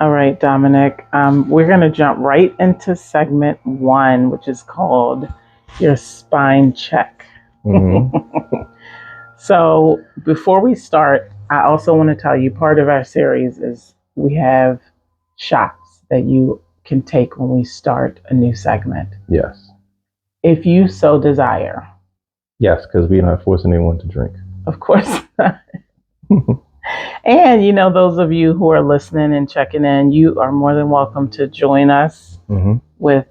All right, Dominic. We're going to jump right into segment one, which is called Your Spine Check. So, before we start, I also want to tell you part of our series is we have shots that you can take when we start a new segment. Yes. If you so desire. Yes, because we're not forcing anyone to drink. Of course not. And, those of you who are listening and checking in, you are more than welcome to join us with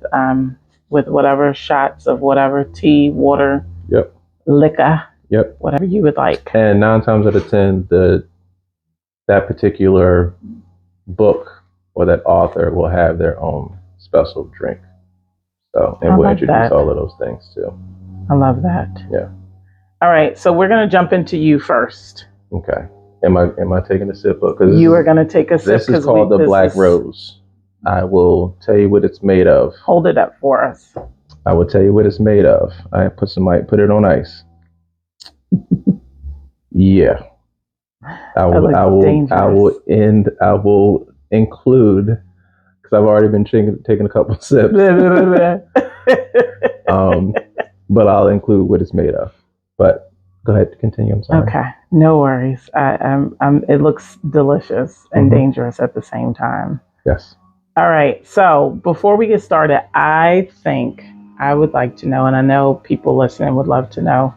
whatever shots of whatever tea, water, liquor, whatever you would like. And 9 times out of 10, that particular book or that author will have their own special drink. So, and we'll introduce all of those things too. I love that. Yeah. All right, so we're going to jump into you first. Okay. Am I taking a sip? Because you are going to take a sip. This is called the Black Rose. I will tell you what it's made of. Hold it up for us. I will tell you what it's made of. I put it on ice. Yeah. I will include, because I've already been taking a couple sips. But I'll include what it's made of. But go ahead, continue. I'm sorry. Okay, no worries. It looks delicious and dangerous at the same time. Yes. All right. So before we get started, I think I would like to know, and I know people listening would love to know,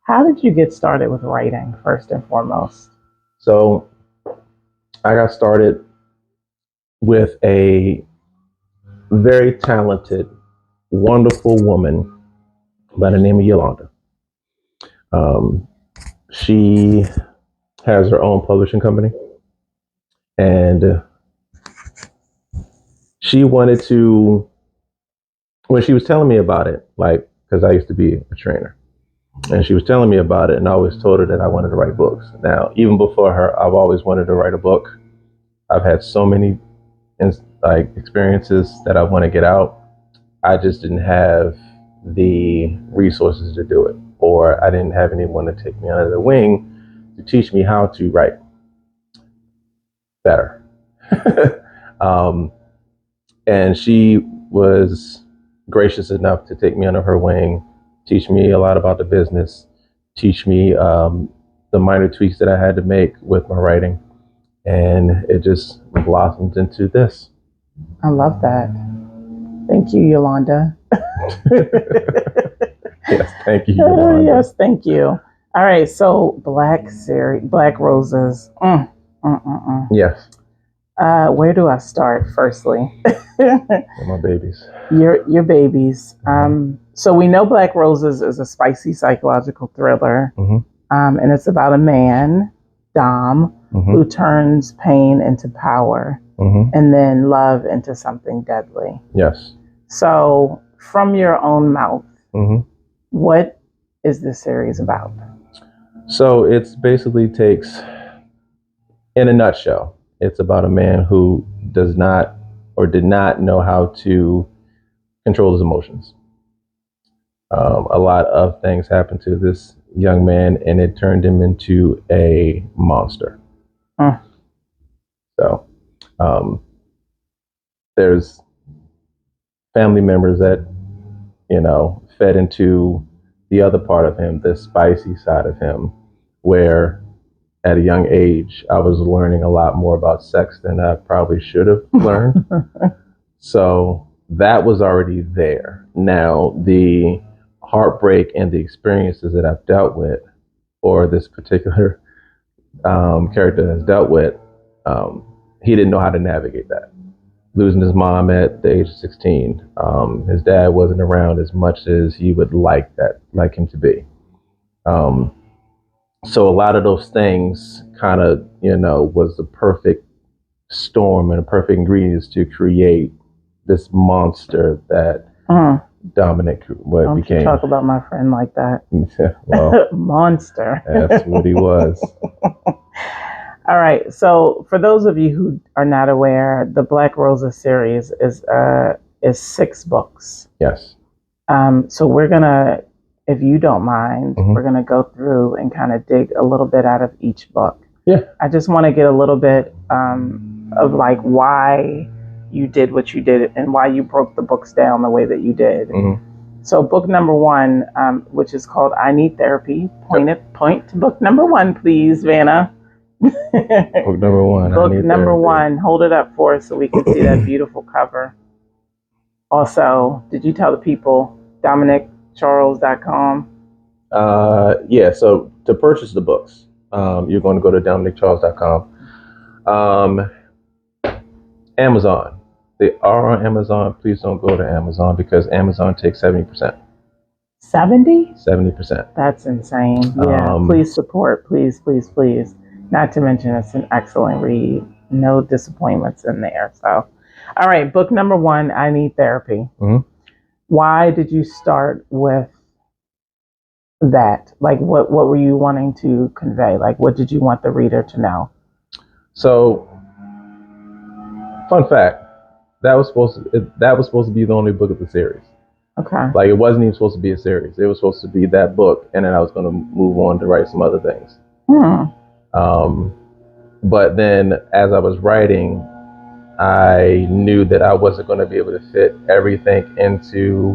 how did you get started with writing, first and foremost? So I got started with a very talented, wonderful woman by the name of Yolanda. She has her own publishing company, and she wanted to, when she was telling me about it, like, because I used to be a trainer, and she was telling me about it, and I always told her that I wanted to write books. Now, even before her, I've always wanted to write a book. I've had so many experiences that I want to get out. I just didn't have the resources to do it, or I didn't have anyone to take me under the wing to teach me how to write better. And she was gracious enough to take me under her wing, teach me a lot about the business, teach me the minor tweaks that I had to make with my writing, and it just blossomed into this. I love that. Thank you, Yolanda. Yes, thank you, Yolanda. Yes, thank you. All right, so Black Roses. Yes. Where do I start? Firstly, my babies. Your babies. So we know Black Roses is a spicy psychological thriller, and it's about a man, Dom, who turns pain into power, and then love into something deadly. Yes. So, from your own mouth, what is this series about? So it's basically takes, in a nutshell, it's about a man who does not or did not know how to control his emotions. A lot of things happened to this young man, and it turned him into a monster. So there's family members that, fed into the other part of him, the spicy side of him, where at a young age, I was learning a lot more about sex than I probably should have learned. So that was already there. Now, the heartbreak and the experiences that I've dealt with, or this particular character has dealt with, he didn't know how to navigate that. Losing his mom at the age of 16. His dad wasn't around as much as he would like him to be. So a lot of those things kind of, was the perfect storm and a perfect ingredients to create this monster that Dominic became. Don't you talk about my friend like that. Well, monster. That's what he was. All right. So for those of you who are not aware, the Black Roses series is 6 books. Yes. So we're gonna, if you don't mind, we're gonna go through and kind of dig a little bit out of each book. Yeah. I just want to get a little bit of like why you did what you did and why you broke the books down the way that you did. Mm-hmm. So book number one, which is called I Need Therapy. Point to book number one, please, Vanna. Book number one. Book number one. Hold it up for us so we can see that beautiful cover. Also, did you tell the people DominicCharles.com? Yeah. So to purchase the books, you're going to go to DominicCharles.com. Amazon. They are on Amazon. Please don't go to Amazon because Amazon takes 70%. 70? 70%. That's insane. Yeah. Please support. Please, please, please. Not to mention it's an excellent read. No disappointments in there. So, all right. Book number one, I Need Therapy. Mm-hmm. Why did you start with that? Like, what were you wanting to convey? Like, what did you want the reader to know? So, fun fact, that was supposed to be the only book of the series. Okay. Like, it wasn't even supposed to be a series. It was supposed to be that book, and then I was going to move on to write some other things. But then, as I was writing, I knew that I wasn't going to be able to fit everything into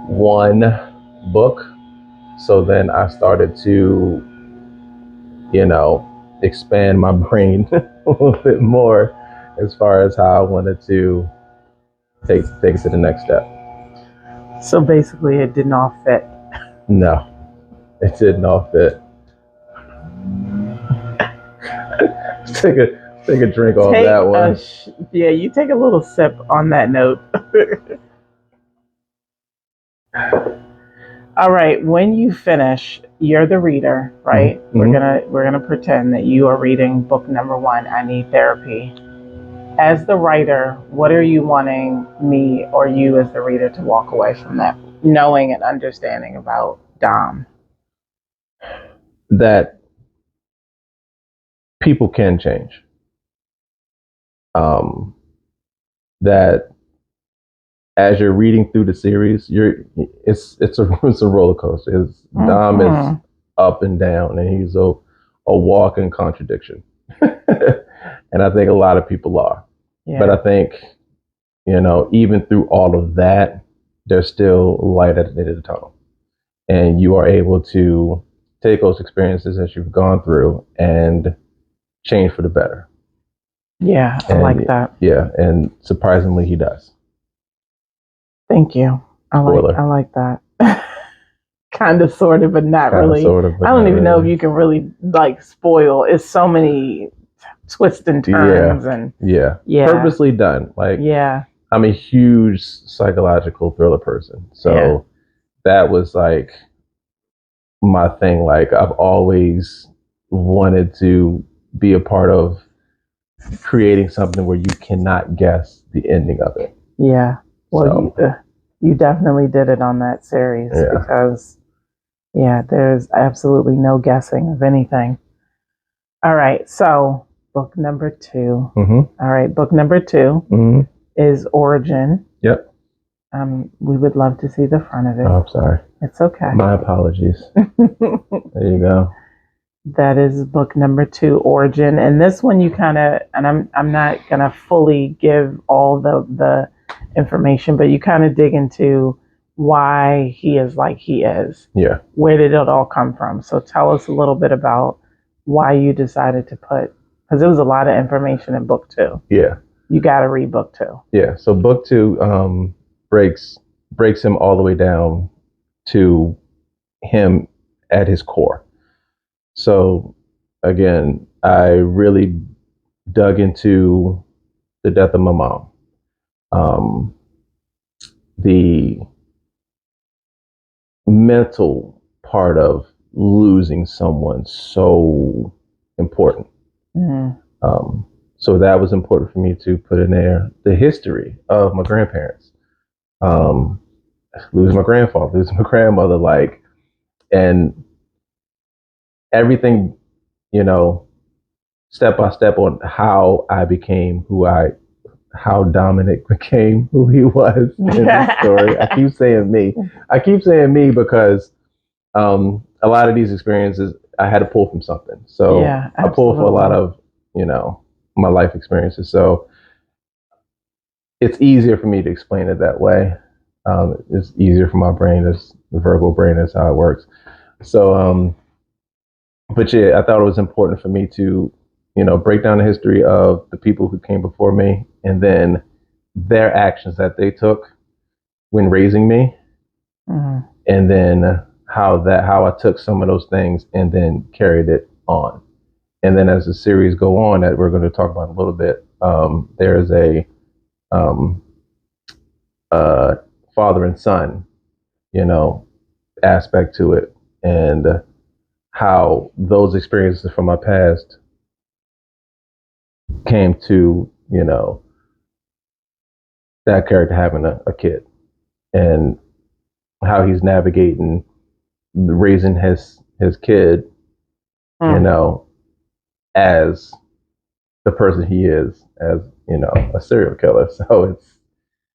one book. So then I started to, expand my brain a little bit more as far as how I wanted to take it to the next step. So basically it didn't all fit. No, it didn't all fit. Take a drink on that one. Yeah, you take a little sip on that note. All right, when you finish, you're the reader, right? Mm-hmm. We're gonna pretend that you are reading book number one, I Need Therapy. As the writer, what are you wanting me or you as the reader to walk away from that, knowing and understanding about Dom? That people can change. That as you're reading through the series, it's a roller coaster. Dom is up and down, and he's a walking contradiction. And I think a lot of people are. Yeah. But I think, even through all of that, there's still light at the end of the tunnel. And you are able to take those experiences that you've gone through and change for the better. Yeah, I like that. Yeah, and surprisingly, he does. Thank you. I like that. Kind of, sort of, but not really. Sort of, but I don't even know if you can really spoil. It's so many twists and turns yeah. Purposely done. I'm a huge psychological thriller person, so that was my thing. I've always wanted to be a part of creating something where you cannot guess the ending of it. Yeah. Well, you definitely did it on that series because, there's absolutely no guessing of anything. All right. So book number two. Mm-hmm. All right. Book number two is Origin. Yep. We would love to see the front of it. Oh, I'm sorry. It's okay. My apologies. There you go. That is book number two, Origin. And this one you kind of, and I'm not going to fully give all the information, but you kind of dig into why he is like he is. Yeah. Where did it all come from? So tell us a little bit about why you decided to because there was a lot of information in book two. Yeah. You got to read book two. Yeah. So book two breaks him all the way down to him at his core. So again, I really dug into the death of my mom. The mental part of losing someone so important. Mm-hmm. So that was important for me to put in there. The history of my grandparents, losing my grandfather, losing my grandmother, and everything, step by step on how I became how Dominic became who he was in this story. I keep saying me because a lot of these experiences I had to pull from something. So I pull for a lot of, my life experiences. So it's easier for me to explain it that way. It's easier for my brain. It's the Virgo brain. Is how it works. So, but yeah, I thought it was important for me to, break down the history of the people who came before me, and then their actions that they took when raising me, and then how I took some of those things and then carried it on. And then as the series go on, that we're going to talk about a little bit, there's a father and son, aspect to it, and how those experiences from my past came to, that character having a kid, and how he's navigating raising his kid, as the person he is, as a serial killer. So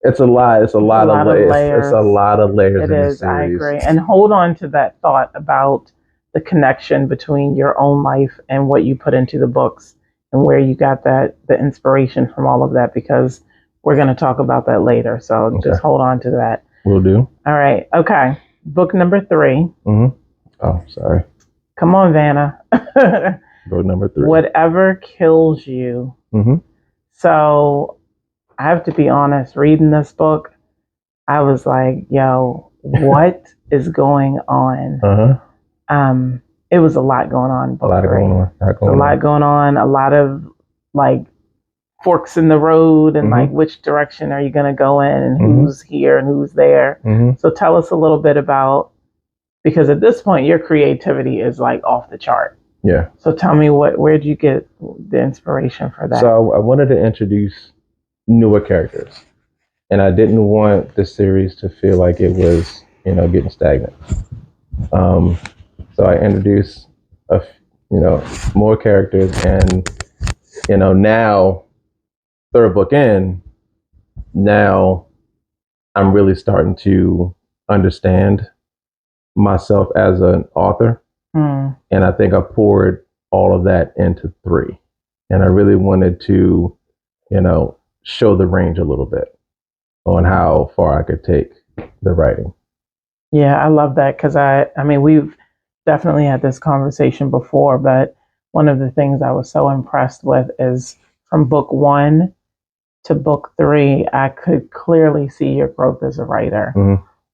it's a lot. It's a lot of layers. It's a lot of layers. It is. I agree. And hold on to that thought about the connection between your own life and what you put into the books, and where you got the inspiration from all of that, because we're going to talk about that later. So just hold on to that. Will do. All right. Okay. Book number 3. Mm-hmm. Oh, sorry. Come on, Vanna. Book number 3. Whatever kills you. Mm-hmm. So I have to be honest, reading this book, I was like, yo, what is going on? It was a lot going on. A lot going on. A lot of like forks in the road, and like which direction are you going to go in, and who's here and who's there. So tell us a little bit about, because at this point your creativity is like off the chart. Yeah. So tell me, where did you get the inspiration for that? So I wanted to introduce newer characters, and I didn't want the series to feel like it was, getting stagnant. So I introduced more characters, and now, third book in, now I'm really starting to understand myself as an author. And I think I poured all of that into 3. And I really wanted to, show the range a little bit on how far I could take the writing. Yeah, I love that, because I mean, we've definitely had this conversation before, but one of the things I was so impressed with is from book 1 to book 3, I could clearly see your growth as a writer.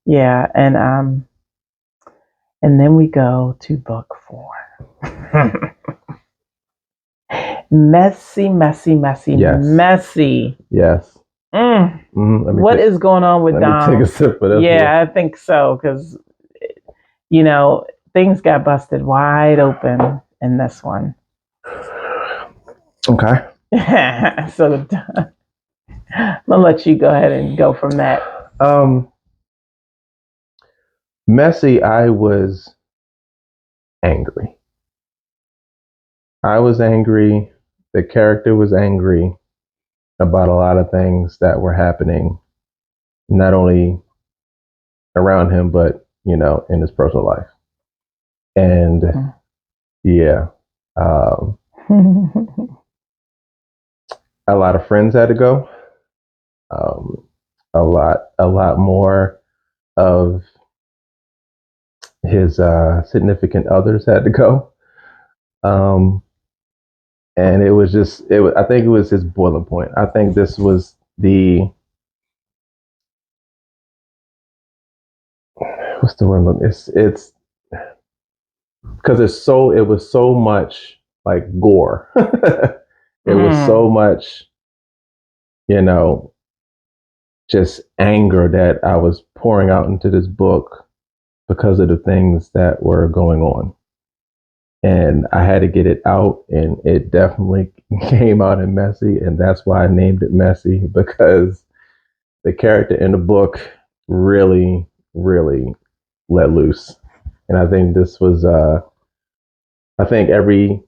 Yeah, and then we go to book 4. Messy. Yes. Messy. Yes. What is going on with Dom? Take a sip of this. Yeah, I think so, because things got busted wide open in this one. Okay. So I'm gonna let you go ahead and go from that. Messy, I was angry. The character was angry about a lot of things that were happening, not only around him, but, in his personal life. And yeah, a lot of friends had to go. A lot more of his significant others had to go. And it was I think it was his boiling point. I think this was what's the word? It's because it was so much like gore. It was so much, just anger that I was pouring out into this book because of the things that were going on. And I had to get it out, and it definitely came out in Messy, and that's why I named it Messy, because the character in the book really, really let loose. And I think this was, I think every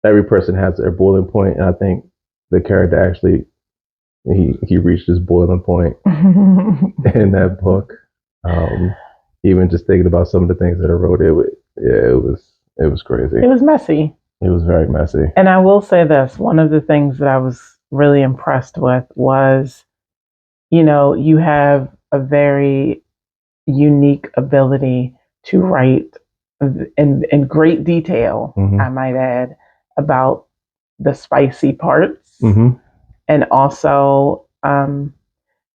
person has their boiling point, and I think the character actually, he reached his boiling point in that book. Even just thinking about some of the things that I wrote, it was crazy. It was messy. It was very messy. And I will say this, one of the things that I was really impressed with was, you have a very unique ability to write in great detail, I might add, about the spicy parts, and also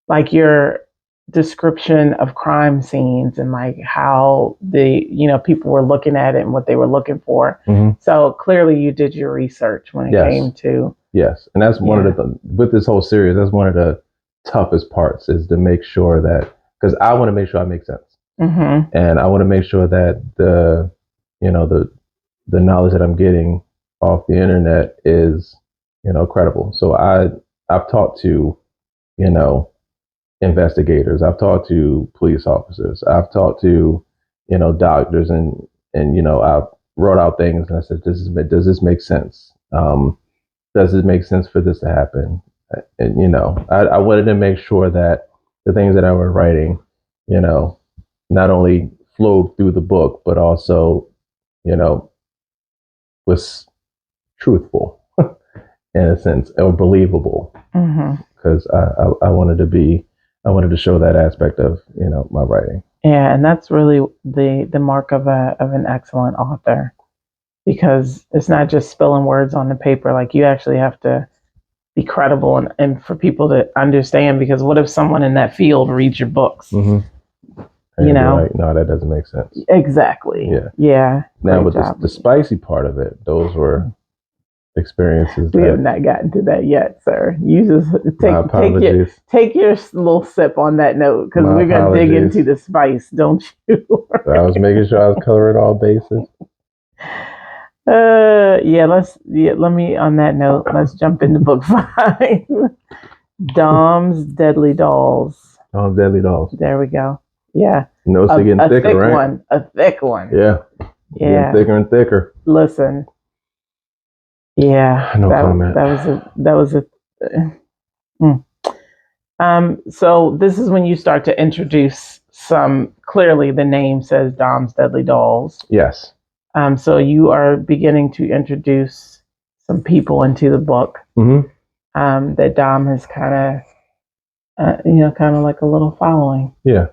like your description of crime scenes and like how the people were looking at it and what they were looking for. So clearly you did your research when it came to and that's one of the with this whole series, that's one of the toughest parts, is to make sure that, because I want to make sure I make sense, and I want to make sure that the knowledge that I'm getting off the internet is credible. So I've talked to investigators, I've talked to police officers, I've talked to doctors, and I've wrote out things and I said, does this make sense? Does it make sense for this to happen? And I wanted to make sure that the things that I was writing not only flowed through the book, but also was truthful in a sense, or believable, because I wanted to show that aspect of my writing. Yeah, and that's really the mark of an excellent author, because it's not just spilling words on the paper. Like, you actually have to be credible and for people to understand, because what if someone in that field reads your books? Like, no, that doesn't make sense. Exactly. Yeah. Now with the spicy part of it, those were experiences. We have not gotten to that yet, sir. You just take your little sip on that note, because we're gonna dig into the spice, don't you? I was making sure I was covering all bases. Let me, on that note, let's jump into book 5. Dom's Deadly Dolls. Dom's Deadly Dolls. There we go. Yeah. Notes are getting thicker, thick right? A thick one. Yeah. Getting thicker and thicker. Listen. Yeah. No comment. That was a so this is when you start to introduce clearly the name says Dom's Deadly Dolls. Yes. So you are beginning to introduce some people into the book that Dom has kind of like a little following. Yeah.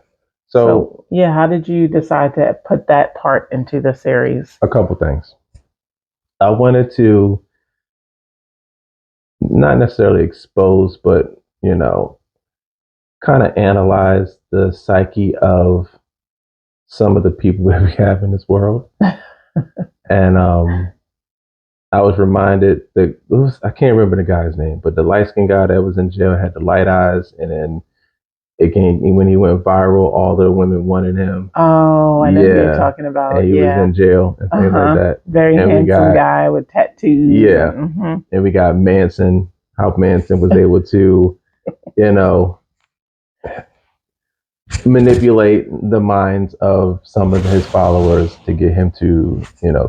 So how did you decide to put that part into the series? A couple things. I wanted to not necessarily expose, but kind of analyze the psyche of some of the people that we have in this world. And I was reminded that I can't remember the guy's name, but the light-skinned guy that was in jail had the light eyes, and then when he went viral, all the women wanted him. Oh, I know who you're talking about. And he was in jail and things like that. Very handsome guy with tattoos. Yeah. And we got Manson, how Manson was able to, manipulate the minds of some of his followers to get him to,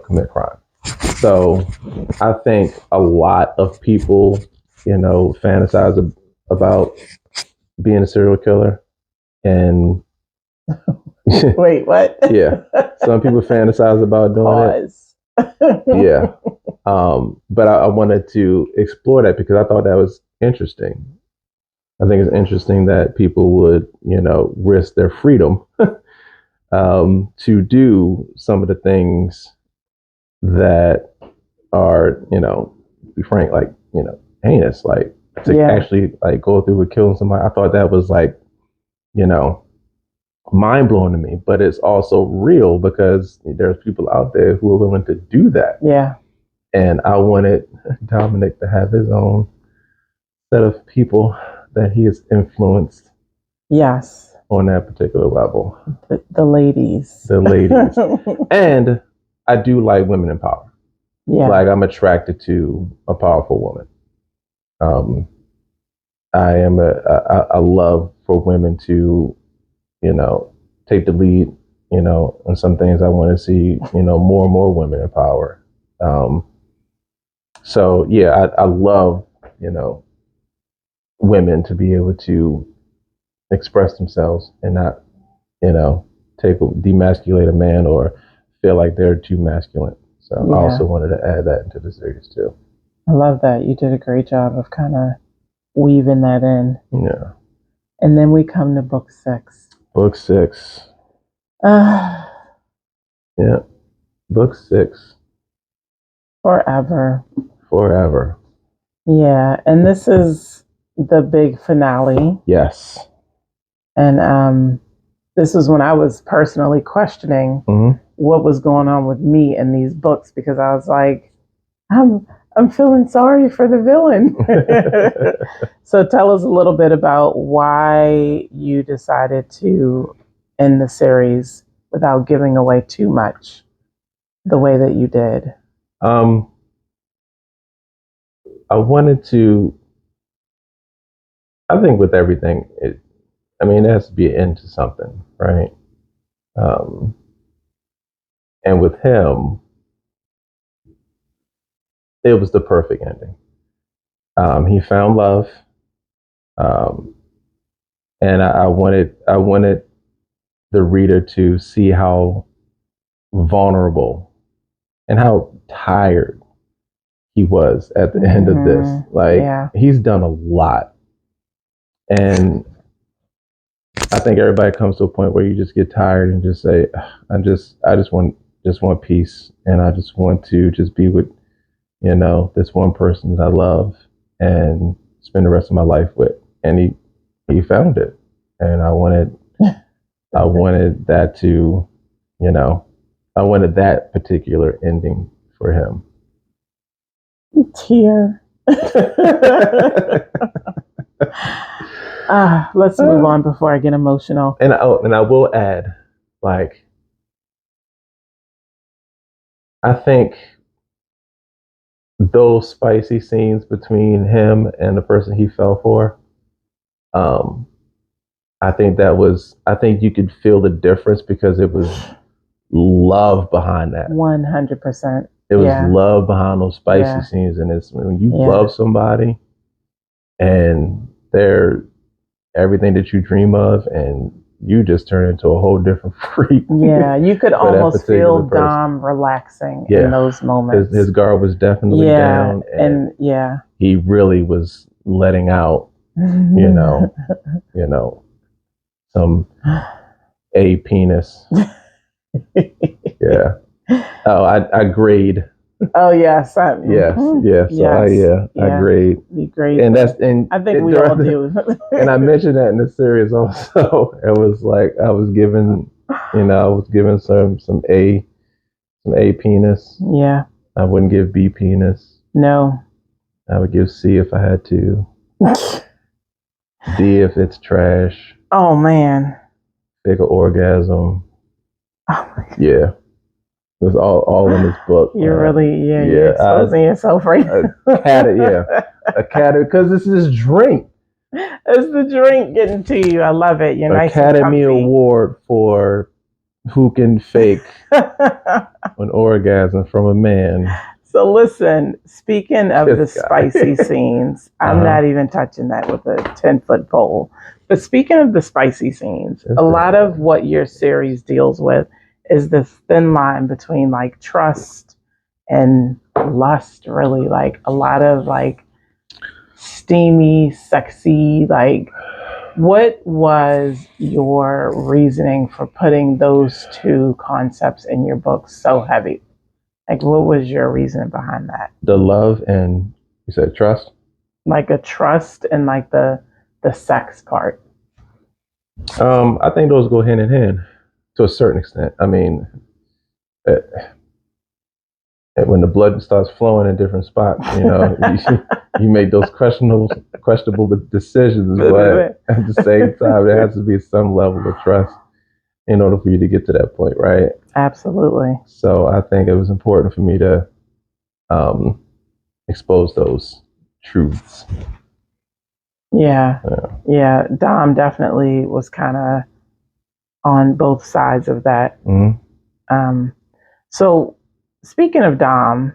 commit crime. So I think a lot of people, fantasize about being a serial killer. And wait, what? Yeah. Some people fantasize about doing it. Yeah. But I wanted to explore that because I thought that was interesting. I think it's interesting that people would, risk their freedom to do some of the things that are, to be frank, like, heinous, like to actually like go through with killing somebody. I thought that was like, mind blowing to me, but it's also real because there's people out there who are willing to do that. Yeah. And I wanted Dominic to have his own set of people that he has influenced. Yes. On that particular level. The ladies. The ladies. And I do like women in power. Yeah. Like, I'm attracted to a powerful woman. I love for women to, take the lead, and some things I want to see, more and more women in power. So yeah, I love, women to be able to express themselves and not, demasculate a man or feel like they're too masculine. So I also wanted to add that into the series too. I love that. You did a great job of kind of weaving that in. Yeah. And then we come to book 6. Book 6. Yeah. Book 6. Forever. Yeah. And this is the big finale. Yes. And this was when I was personally questioning what was going on with me in these books, because I was like, I'm feeling sorry for the villain. So tell us a little bit about why you decided to end the series without giving away too much the way that you did. I think with everything, it has to be an end to something, right? And with him, it was the perfect ending. He found love, and I wanted the reader to see how vulnerable and how tired he was at the end of this. Like, he's done a lot, and I think everybody comes to a point where you just get tired and just say, I just want peace, and I just want to just be with, this one person that I love and spend the rest of my life with. And he found it, and I wanted that to, I wanted that particular ending for him. Tear. Let's move on before I get emotional. And I will add, like, I think those spicy scenes between him and the person he fell for, I think you could feel the difference, because it was love behind that. 100%. It was love behind those spicy scenes. And it's when you love somebody and they're everything that you dream of, and you just turn into a whole different freak. Yeah, you could almost feel Dom relaxing in those moments. His guard was definitely down, and he really was letting out, some A penis. Yeah. Oh, I grade. Oh yes. Yes. I grade. And I think we all do. And I mentioned that in the series also. It was like I was given some A penis. Yeah. I wouldn't give B penis. No. I would give C if I had to. D if it's trash. Oh man. Fake an orgasm. Oh my God. Yeah. It was all in this book. You're you're exposing yourself right now. A cat, because it's this drink. It's the drink getting to you. I love it. You're nice Academy Award for who can fake an orgasm from a man. So listen, speaking of the spicy scenes, I'm not even touching that with a 10-foot pole. But speaking of the spicy scenes, a lot of what your series deals with is this thin line between like trust and lust, really. Like a lot of like steamy, sexy, like what was your reasoning for putting those two concepts in your book so heavy? Like what was your reason behind that? The love and, you said trust? Like a trust and like the sex part. I think those go hand in hand to a certain extent. I mean, when the blood starts flowing in different spots, you make those questionable decisions, but at the same time, there has to be some level of trust in order for you to get to that point, right? Absolutely. So I think it was important for me to expose those truths. Yeah. Dom definitely was kind of on both sides of that. Mm-hmm. So speaking of Dom,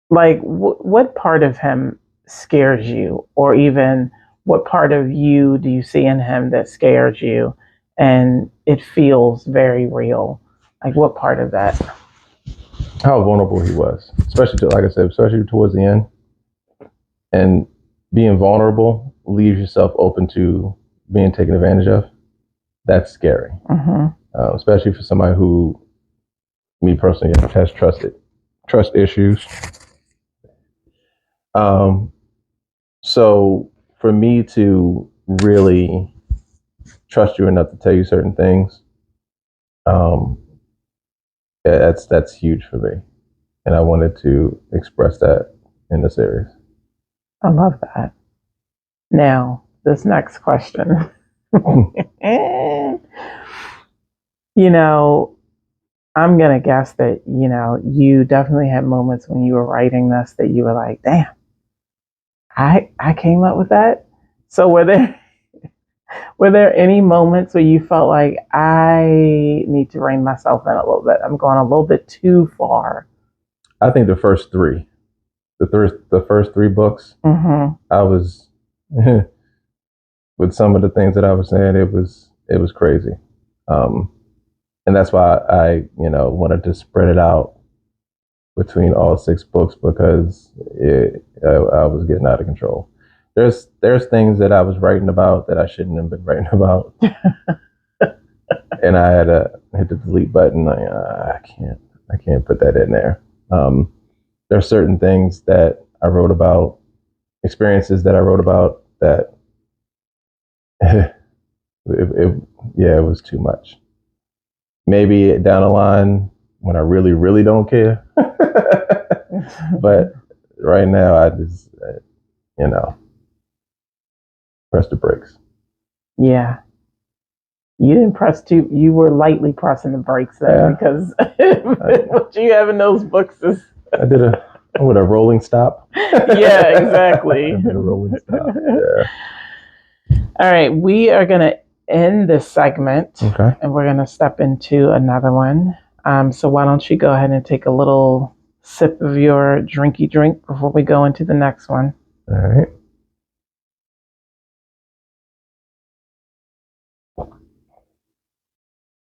like what part of him scares you, or even what part of you do you see in him that scares you and it feels very real? Like what part of that? how vulnerable he was, especially like I said, especially towards the end. And being vulnerable leaves yourself open to being taken advantage of. That's scary, especially for somebody who, me personally, has trust issues. So for me to really trust you enough to tell you certain things, that's huge for me, and I wanted to express that in the series. I love that. Now, this next question. You know, I'm going to guess that, you definitely had moments when you were writing this that you were like, damn, I came up with that. So were there any moments where you felt like I need to rein myself in a little bit? I'm going a little bit too far. I think the first three books, I was with some of the things that I was saying, it was crazy. And that's why I, wanted to spread it out between all 6 books, because I was getting out of control. There's things that I was writing about that I shouldn't have been writing about, and I had to hit the delete button. I can't put that in there. There are certain things that I wrote about, experiences that I wrote about that it was too much. Maybe down the line when I really, really don't care. But right now, I just, press the brakes. Yeah. You didn't press too, you were lightly pressing the brakes there, because what you have in those books is... I did a rolling stop. Yeah, exactly. I did a rolling stop, yeah. All right, we are going to end this segment, and we're going to step into another one. So why don't you go ahead and take a little sip of your drinky drink before we go into the next one. All right.